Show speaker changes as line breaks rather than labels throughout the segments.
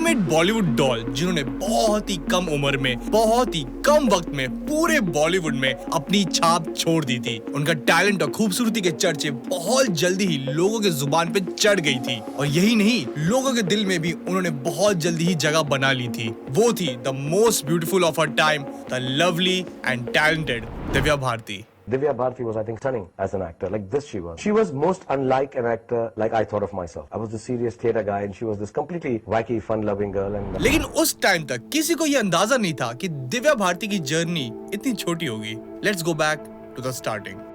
Ultimate Bollywood doll जिन्होंने बहुत ही कम उम्र में, बहुत ही कम वक्त में पूरे बॉलीवुड में अपनी छाप छोड़ दी थी। उनका टैलेंट और खूबसूरती के चर्चे बहुत जल्दी ही लोगों के जुबान पे चढ़ गई थी और यही नहीं, लोगों के दिल में भी उन्होंने बहुत जल्दी ही जगह बना ली थी। वो थी the most beautiful of her time, the lovely and talented Divya Bharti.
Divya Bharti was, I think, stunning as an actor. Like this she was. She was most unlike an actor like I thought of myself. I was the serious theatre guy and she was this completely wacky, fun-loving girl. And
लेकिन उस time तक किसी को ये अंदाजा नहीं था कि दिव्या भारती की जर्नी इतनी छोटी होगी। Let's go back to the starting.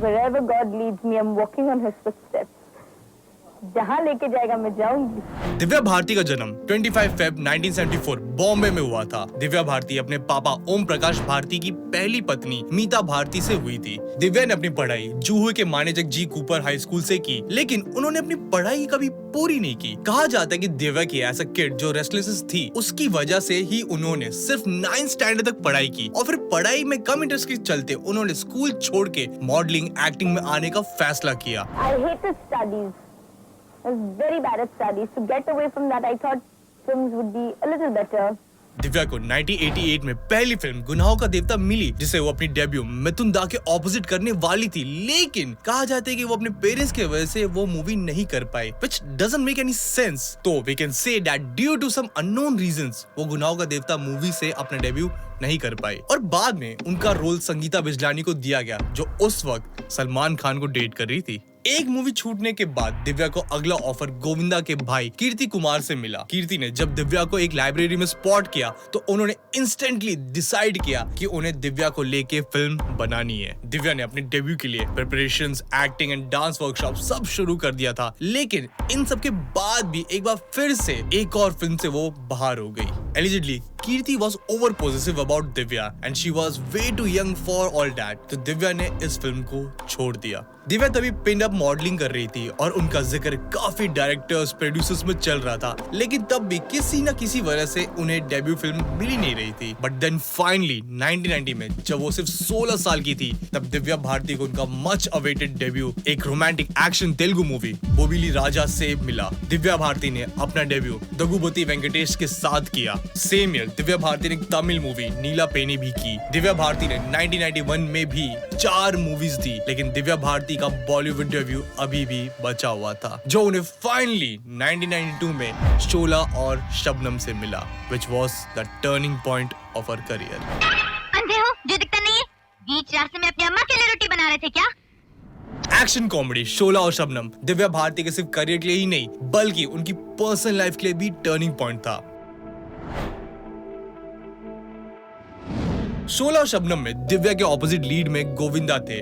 Wherever God leads me, I'm walking on His footsteps. जहाँ लेके जाएगा मैं जाऊंगी।
दिव्या भारती का जन्म 25 फेब 1974 बॉम्बे में हुआ था। दिव्या भारती अपने पापा ओम प्रकाश भारती की पहली पत्नी मीता भारती से हुई थी। दिव्या ने अपनी पढ़ाई जूहू के मानेजक जी कूपर हाई स्कूल से की, लेकिन उन्होंने अपनी पढ़ाई कभी पूरी नहीं की। कहा जाता है कि दिव्या की ऐसा किड जो रेस्टलेस थी, उसकी वजह से ही उन्होंने सिर्फ 9th स्टैंडर्ड तक पढ़ाई की और फिर पढ़ाई में कम इंटरेस्ट के चलते उन्होंने स्कूल छोड़ के मॉडलिंग एक्टिंग में आने का फैसला किया।
I hated studies. I was very bad at studies. To get away from that, I thought films would be a little better.
Divya को 1988 में पहली फिल्म गुनाहों का देवता मिली, जिसे वो अपनी डेब्यू मिथुन दा के ऑपोजिट करने वाली थी, लेकिन कहा जाता है कि वो अपने पेरेंट्स की वजह से वो मूवी नहीं कर पाई, which doesn't make any sense. तो we can say that due to some unknown reasons वो गुनाहों का देवता मूवी से अपना डेब्यू नहीं कर पाई और बाद में उनका रोल संगीता बिजलानी को दिया गया, जो उस वक्त सलमान खान को डेट कर रही थी। एक मूवी छूटने के बाद दिव्या को अगला ऑफर गोविंदा के भाई कीर्ति कुमार से मिला। कीर्ति ने जब दिव्या को एक लाइब्रेरी में स्पॉट किया तो उन्होंने इंस्टेंटली डिसाइड किया कि उन्हें दिव्या को लेके फिल्म बनानी है। दिव्या ने अपने डेब्यू के लिए preparations, acting and dance workshop सब शुरू कर दिया था, लेकिन इन सब के बाद भी एक बार फिर से एक और फिल्म से वो बाहर हो गई। Allegedly, Kirti was over possessive about Divya and she was way too young for all that. तो दिव्या ने इस फिल्म को छोड़ दिया। दिव्या तभी पिन अप मॉडलिंग कर रही थी और उनका जिक्र काफी डायरेक्टर्स, प्रोड्यूसर्स में चल रहा था, लेकिन तब भी किसी न किसी वजह से उन्हें डेब्यू फिल्म मिल ही नहीं रही थी। बट देन फाइनली 1990 में जब वो सिर्फ 16 साल की थी, तब दिव्या भारती को उनका मच अवेटेड डेब्यू एक romantic action Telugu movie Bobbili Raja से मिला। दिव्या भारती ने अपना डेब्यू दगुबती वेंकटेश के साथ किया। सेम ईयर दिव्या भारती ने तमिल मूवी नीला पेनी भी की। दिव्या भारती ने 1991 में भी 4 मूवीज दी, लेकिन दिव्या भारती का बॉलीवुड डेब्यू अभी भी बचा हुआ था, जो उन्हें फाइनली 1992 में शोला और शबनम से मिला, which was the turning point of her career.
अंधे हो जो दिखता नहीं है? बीच रास्ते में अपनी अम्मा के लिए रोटी बना रहे थे क्या?
एक्शन कॉमेडी शोला और शबनम दिव्या भारती के सिर्फ करियर के लिए ही नहीं, बल्कि उनकी पर्सनल लाइफ के लिए भी टर्निंग पॉइंट था। शोला और शबनम में दिव्या के ऑपोजिट लीड में गोविंदा थे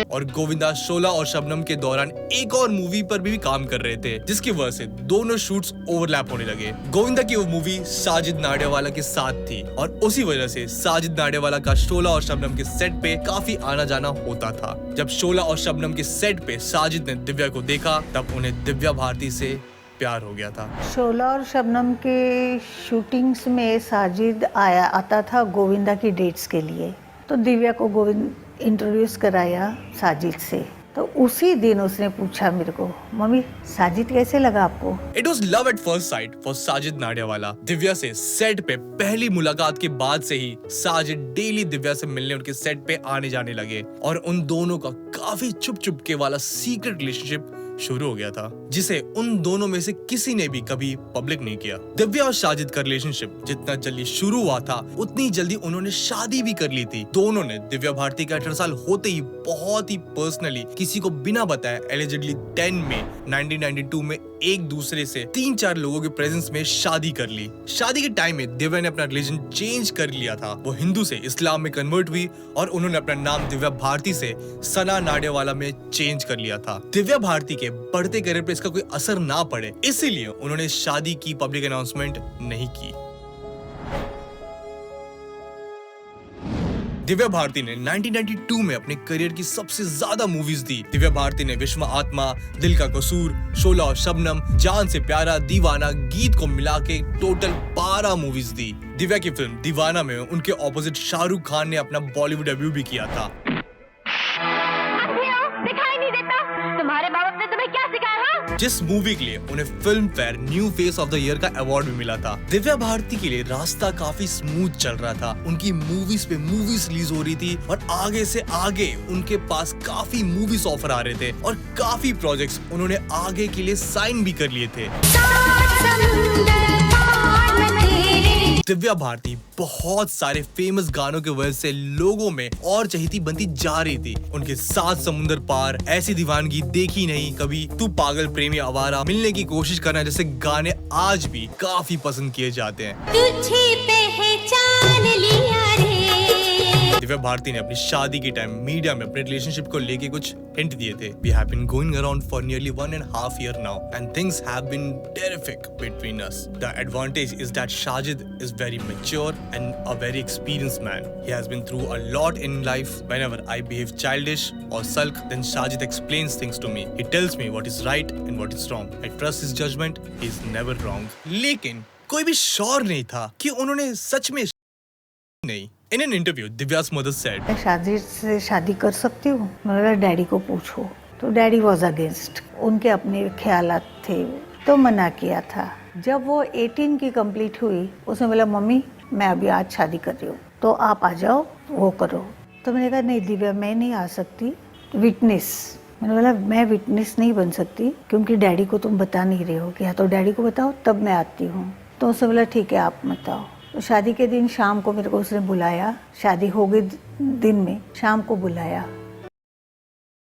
और गोविंदा शोला और शबनम के दौरान एक और मूवी पर भी काम कर रहे थे, जिसकी वजह से दोनों शूट्स ओवरलैप होने लगे। गोविंदा की वो मूवी साजिद नाडियावाला के साथ थी और उसी वजह से साजिद नाडियावाला का शोला और शबनम के सेट पे काफी आना जाना होता था। जब शोला और शबनम के सेट पे साजिद ने दिव्या को देखा, तब उन्हें दिव्या भारती से प्यार हो गया था।
शोला और शबनम के शूटिंग्स में साजिद आता था गोविंदा की डेट्स के लिए, तो दिव्या को गोविंद इंट्रोड्यूस कराया साजिद से। तो उसी दिन उसने पूछा मेरे को, मम्मी साजिद कैसे लगा आपको?
It was love at first sight for Sajid Nadiadwala. Divya से सेट पे पहली मुलाकात के बाद से ही साजिद डेली दिव्या से मिलने उनके सेट पे आने जाने लगे और उन दोनों का काफी छुप के वाला सीक्रेट रिलेशनशिप शुरू हो गया था, जिसे उन दोनों में से किसी ने भी कभी पब्लिक नहीं किया। दिव्या और साजिद का रिलेशनशिप जितना जल्दी शुरू हुआ था, उतनी जल्दी उन्होंने शादी भी कर ली थी। दोनों ने दिव्या भारती के 18 साल होते ही बहुत ही पर्सनली किसी को बिना बताए एलिजिडली 10 में 1992 में एक दूसरे से 3-4 लोगों के प्रेजेंस में शादी कर ली। शादी के टाइम में दिव्या ने अपना रिलीजन चेंज कर लिया था। वो हिंदू से इस्लाम में कन्वर्ट हुई और उन्होंने अपना नाम दिव्या भारती से सना नाडियावाला में चेंज कर लिया था। दिव्या भारती के बढ़ते करियर पर इसका कोई असर ना पड़े, इसीलिए उन्होंने शादी की पब्लिक अनाउंसमेंट नहीं की। दिव्या भारती ने 1992 में अपने करियर की सबसे ज्यादा मूवीज दी। दिव्या भारती ने विश्व आत्मा, दिल का कसूर, शोला और शबनम, जान से प्यारा, दीवाना, गीत को मिला के टोटल 12 मूवीज दी। दिव्या की फिल्म दीवाना में उनके ऑपोजिट शाहरुख खान ने अपना बॉलीवुड डेब्यू भी किया था।
दिखाई नहीं देता।
जिस मूवी के लिए उन्हें film fair new face of the year का अवार्ड भी मिला था। दिव्या भारती के लिए रास्ता काफी स्मूथ चल रहा था। उनकी मूवीज पे मूवीज रिलीज हो रही थी और आगे से आगे उनके पास काफी मूवीज ऑफर आ रहे थे और काफी प्रोजेक्ट्स उन्होंने आगे के लिए साइन भी कर लिए थे। दिव्या भारती बहुत सारे फेमस गानों की वजह से लोगों में और चहेती बनती जा रही थी। उनके साथ समुंदर पार, ऐसी दीवानगी देखी नहीं कभी, तू पागल प्रेमी आवारा, मिलने की कोशिश करना जैसे गाने आज भी काफी पसंद किए जाते हैं।
तुझे पहचान लिया रे।
दिव्या भारती ने अपनी शादी के टाइम मीडिया में अपने रिलेशनशिप को लेके कुछ हिंट दिए थे। We have been going around for nearly 1.5 years now and things have been terrific between us. The advantage is that Sajid is very mature and a very experienced man. He has been through a lot in life. Whenever I behave childish or sulk, then Sajid explains things to me. He tells me what is right and what is wrong. I trust his judgment. He is never wrong. लेकिन कोई भी sure नहीं था कि उन्होंने सच में नहीं। In an interview, Divya's mother said,
मैं शादी से शादी कर सकती हूँ? मैंने बोला डैडी को पूछो। तो डैडी वॉज अगेंस्ट, उनके अपने ख्यालात थे, तो मना किया था। जब वो 18 की कंप्लीट हुई, उसने बोला मम्मी मैं अभी आज शादी कर रही हूँ, तो आप आ जाओ, वो करो। तो मैंने कहा नहीं दिव्या मैं नहीं आ सकती, विटनेस। मैंने बोला मैं विटनेस नहीं बन सकती क्योंकि डैडी को तुम बता नहीं रहे हो कि हाँ तो डैडी को बताओ तब मैं आती हूँ। तो उसने बोला ठीक है आप बताओ। तो शादी के दिन शाम को मेरे को उसने बुलाया, शादी हो गई दिन में, शाम को बुलाया।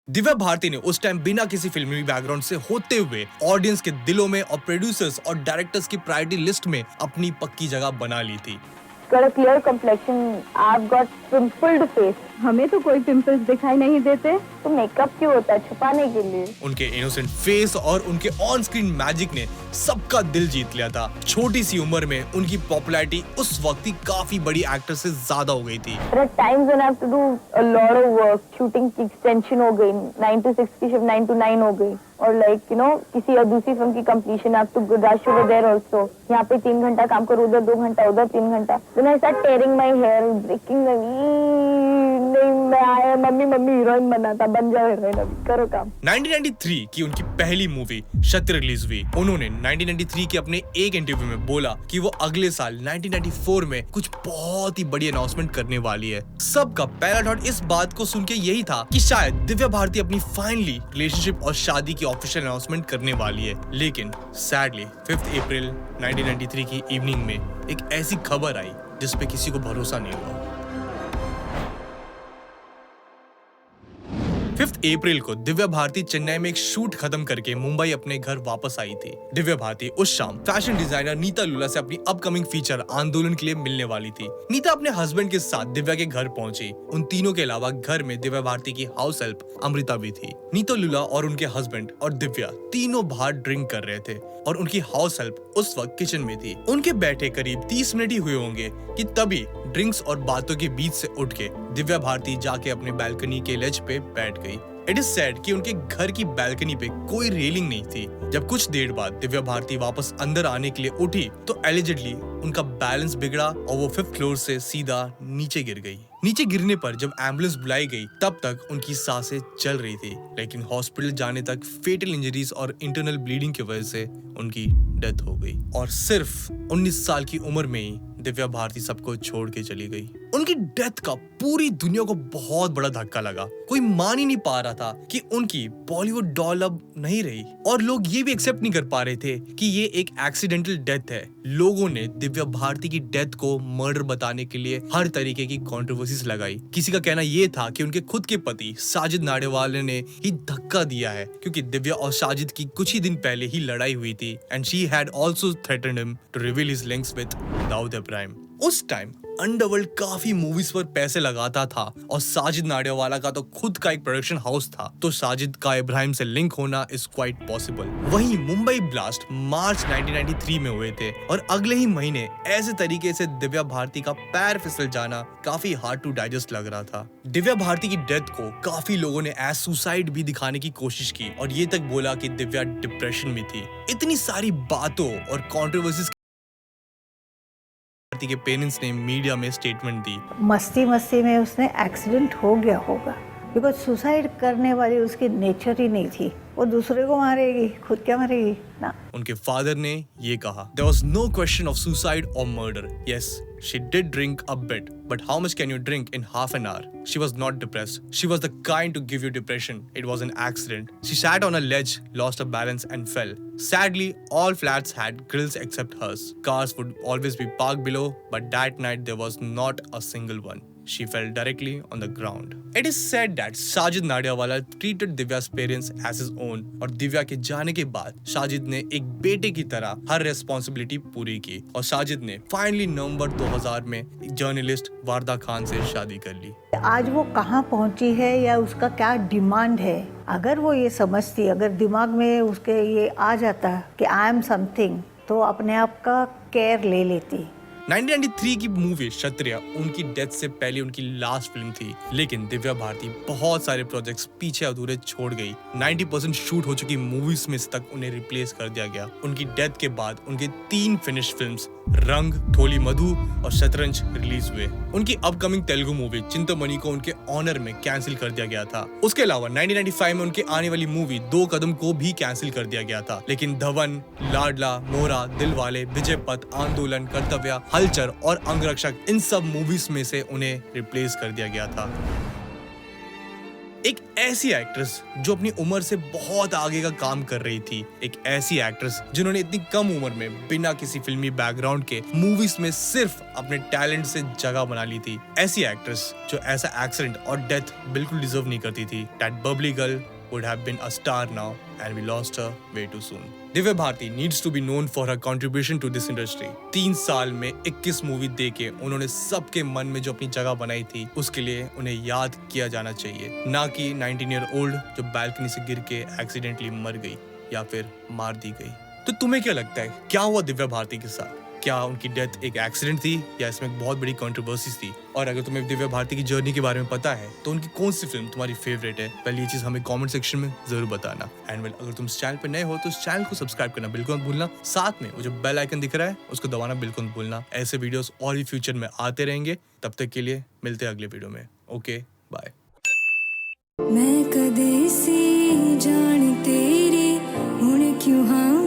दिव्या भारती ने उस टाइम बिना किसी फिल्मी बैकग्राउंड से होते हुए ऑडियंस के दिलों में और प्रोड्यूसर्स और डायरेक्टर्स की प्रायोरिटी लिस्ट में अपनी पक्की जगह बना ली थी।
Got a clear complexion. I've got pimpled face. हमें तो कोई पिंपल्स दिखाई नहीं देते, तो मेकअप क्यों होता है? छुपाने के लिए।
उनके इनोसेंट फेस और उनके ऑन स्क्रीन मैजिक ने सबका दिल जीत लिया था। छोटी सी उम्र में उनकी पॉपुलैरिटी उस वक्त ही काफी बड़ी एक्टर से ज्यादा हो गई थी।
There are times when I have to do a lot of work. Shooting की extension हो गई, 9 to 6 की shift 9 to 9 हो गई, और like you know किसी और दूसरी फिल्म की completion, I have to rush over there also. यहाँ पे 3 घंटा काम करो, उधर 2 घंटा, उधर 3 घंटा। Then I start tearing my hair, breaking the नहीं मैं आया मम्मी हीरोइन बना था, बन जाओ हीरोइन अभी, करो काम।
1993 की उनकी पहली मूवी शत्र रिलीज हुई। उन्होंने 1993 के अपने एक इंटरव्यू में बोला कि वो अगले साल 1994 में कुछ बहुत ही बड़ी अनाउंसमेंट करने वाली है। सबका पहला थॉट इस बात को सुन के यही था कि शायद दिव्या भारती अपनी फाइनली रिलेशनशिप और शादी की ऑफिशियल अनाउंसमेंट करने वाली है। लेकिन सैडली 5 अप्रैल 1993 की इवनिंग में एक ऐसी खबर आई जिस पे किसी को भरोसा नहीं हुआ। 5 अप्रैल को दिव्या भारती चेन्नई में एक शूट खत्म करके मुंबई अपने घर वापस आई थी। दिव्या भारती उस शाम फैशन डिजाइनर नीता लुला से अपनी अपकमिंग फीचर आंदोलन के लिए मिलने वाली थी। नीता अपने हस्बैंड के साथ दिव्या के घर पहुंची। उन तीनों के अलावा घर में दिव्या भारती की हाउस हेल्प अमृता भी थी। नीता लुला और उनके हस्बैंड और दिव्या तीनों बाहर ड्रिंक कर रहे थे और उनकी हाउस हेल्प उस वक्त किचन में थी। उनके बैठे करीब 30 मिनट ही हुए होंगे कि तभी ड्रिंक्स और बातों के बीच से उठ के दिव्या भारती जाके अपने बालकनी के लेज पे बैठ गई। इट इज सैड कि उनके घर की बालकनी पे कोई रेलिंग नहीं थी। जब कुछ देर बाद दिव्या भारती वापस अंदर आने के लिए उठी तो एलिजिडली उनका बैलेंस बिगड़ा और वो 5th फ्लोर से सीधा नीचे गिर गई। नीचे गिरने पर जब एम्बुलेंस बुलाई गई तब तक उनकी सांसें चल रही थी, लेकिन हॉस्पिटल जाने तक फेटल इंजरीज और इंटरनल ब्लीडिंग की वजह से उनकी डेथ हो गई। और सिर्फ 19 साल की उम्र में ही दिव्या भारती सबको छोड़ के चली गई। उनकी डेथ का पूरी दुनिया को बहुत बड़ा धक्का लगा। कोई मान ही नहीं पा रहा था कि उनकी बॉलीवुड डॉल अब नहीं रही और लोग ये भी एक्सेप्ट नहीं कर पा रहे थे कि ये एक एक्सीडेंटल डेथ है। लोगों ने दिव्या भारती की डेथ को मर्डर बताने के लिए हर तरीके की कंट्रोवर्सीज लगाई। किसी का कहना ये था कि उनके खुद के पति साजिद नाडियावाला ने ही धक्का दिया है क्योंकि दिव्या और साजिद की कुछ ही दिन पहले ही लड़ाई हुई थी and she had also threatened him to reveal his links with Dawood Ibrahim. उस टाइम अंडरवर्ल्ड काफी मूवीज पर पैसे लगाता था और साजिद नाडियावाला का तो खुद का एक प्रोडक्शन हाउस था, तो साजिद का इब्राहिम से लिंक होना इज क्वाइट पॉसिबल। वहीं मुंबई ब्लास्ट मार्च 1993 में हुए थे और अगले ही महीने ऐसे तरीके से दिव्या भारती का पैर फिसल जाना काफी हार्ड टू डाइजेस्ट लग रहा था। दिव्या भारती की डेथ को काफी लोगों ने एज सुसाइड भी दिखाने की कोशिश की और ये तक बोला कि दिव्या डिप्रेशन में थी। इतनी सारी बातों और कॉन्ट्रोवर्सीज भारती के पेरेंट्स ने मीडिया में स्टेटमेंट दी।
मस्ती मस्ती में उसने एक्सीडेंट हो गया होगा, बिकॉज सुसाइड करने वाली उसकी नेचर ही नहीं थी। वो दूसरे को मारेगी, खुद क्या मरेगी ना।
उनके फादर ने ये कहा, There was no question of suicide or murder. Yes, she did drink a bit, but how much can you drink in half an hour? She was not depressed. She was the kind to give you depression. It was an accident. She sat on a ledge, lost her balance and fell. Sadly, all flats had grills except hers. Cars would always be parked below, but that night there was not a single one. She fell directly on the ground. It is said that Sajid Nadiadwala treated Divya's parents as his own और दिव्या के जाने के बाद साजिद ने एक बेटे की तरह हर रिस्पॉन्सिबिलिटी पूरी की और साजिद ने फाइनली नवंबर 2000 में जर्नलिस्ट वारदा खान से शादी कर ली।
आज वो कहाँ पहुंची है या उसका क्या डिमांड है, अगर वो ये समझती, अगर दिमाग में उसके ये आ जाता कि आई एम समथिंग, तो अपने आप का केयर ले लेती।
1993 की मूवी क्षत्रिय उनकी डेथ से पहले उनकी लास्ट फिल्म थी, लेकिन दिव्या भारती बहुत सारे प्रोजेक्ट्स पीछे अधूरे छोड़ गई। 90% शूट हो चुकी मूवीज में तक उन्हें रिप्लेस कर दिया गया। उनकी डेथ के बाद उनके 3 फिनिश फिल्म्स रंग, थोली मधु और शतरंज रिलीज हुए। उनकी अपकमिंग तेलुगु मूवी चिंतामणि को उनके ऑनर में कैंसिल कर दिया गया था। उसके अलावा 1995 में उनके आने वाली मूवी 2 कदम को भी कैंसिल कर दिया गया था, लेकिन धवन, लाडला, मोरा, दिलवाले, विजय पथ, आंदोलन, कर्तव्य, हलचर और अंगरक्षक, इन सब मूवीज में से उन्हें रिप्लेस कर दिया गया था। एक ऐसी एक्ट्रेस जो अपनी उम्र से बहुत आगे का काम कर रही थी, एक ऐसी एक्ट्रेस जिन्होंने इतनी कम उम्र में बिना किसी फिल्मी बैकग्राउंड के मूवीज में सिर्फ अपने टैलेंट से जगह बना ली थी। ऐसी एक्ट्रेस जो ऐसा एक्सीडेंट और डेथ बिल्कुल डिजर्व नहीं करती थी। That bubbly girl would have been a star now and we lost her way too soon. Divya Bharti needs to be known for her contribution to this industry. 3 साल में 21 मूवी देके उन्होंने सबके मन में जो अपनी जगह बनाई थी, उसके लिए उन्हें याद किया जाना चाहिए, ना कि 19-year-old जो बालकनी से गिर के एक्सीडेंटली मर गई या फिर मार दी गई। तो तुम्हें क्या लगता है, क्या हुआ दिव्या भारती के साथ? क्या उनकी डेथ एक एक्सीडेंट थी या इसमें एक बहुत बड़ी कंट्रोवर्सी थी? और अगर तुम्हें दिव्या भारती की जर्नी के बारे में पता है तो उनकी कौन सी फिल्म तुम्हारी फेवरेट है, पहले ये चीज हमें कमेंट सेक्शन में जरूर बताना। एंड अगर तुम इस चैनल पे नए हो तो इस चैनल को सब्सक्राइब करना बिल्कुल मत भूलना। साथ में वो जो बेल आइकन दिख रहा है उसको दबाना बिल्कुल मत भूलना। ऐसे वीडियोस और भी फ्यूचर में आते रहेंगे। तब तक के लिए मिलते हैं अगले वीडियो में। Okay, bye.
मैं कदे सी जान तेरी हुण क्यों हाँ